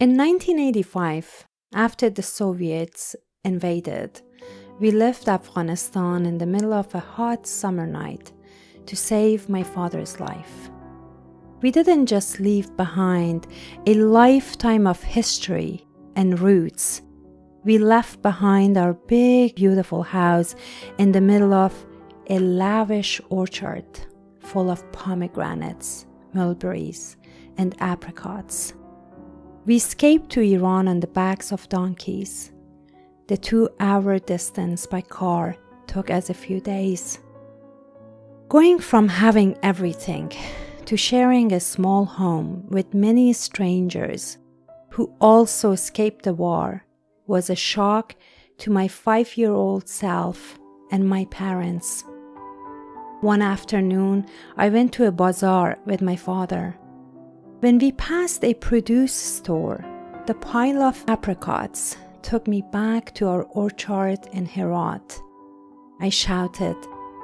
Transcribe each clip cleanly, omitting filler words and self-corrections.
In 1985, after the Soviets invaded, we left Afghanistan in the middle of a hot summer night to save my father's life. We didn't just leave behind a lifetime of history and roots. We left behind our big, beautiful house in the middle of a lavish orchard full of pomegranates, mulberries, and apricots. We escaped to Iran on the backs of donkeys. The 2-hour distance by car took us a few days. Going from having everything to sharing a small home with many strangers who also escaped the war was a shock to my 5-year-old self and my parents. One afternoon, I went to a bazaar with my father. When we passed a produce store, the pile of apricots took me back to our orchard in Herat. I shouted,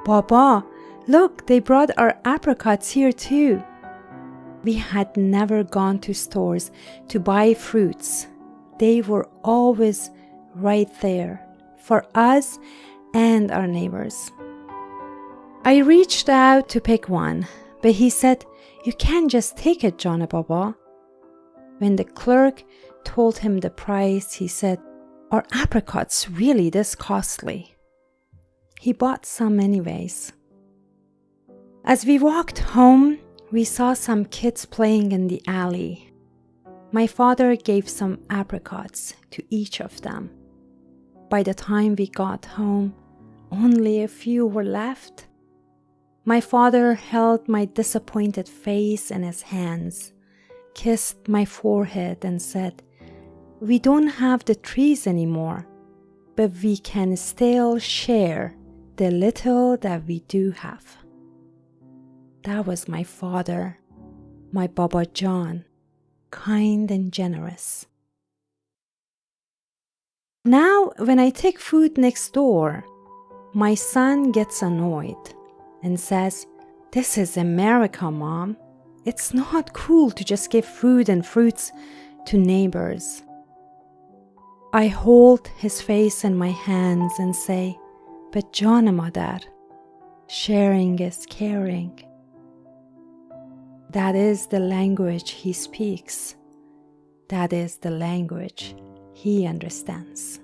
"Baba, look, they brought our apricots here too." We had never gone to stores to buy fruits. They were always right there for us and our neighbors. I reached out to pick one, but he said, "You can't just take it, John Baba." When the clerk told him the price, he said, "Are apricots really this costly?" He bought some anyways. As we walked home, we saw some kids playing in the alley. My father gave some apricots to each of them. By the time we got home, only a few were left. My father held my disappointed face in his hands, kissed my forehead and said, "We don't have the trees anymore, but we can still share the little that we do have." That was my father, my Baba John, kind and generous. Now, when I take food next door, my son gets annoyed and says, "This is America, Mom. It's not cool to just give food and fruits to neighbors." I hold his face in my hands and say, "But John, Mother, sharing is caring." That is the language he speaks. That is the language he understands.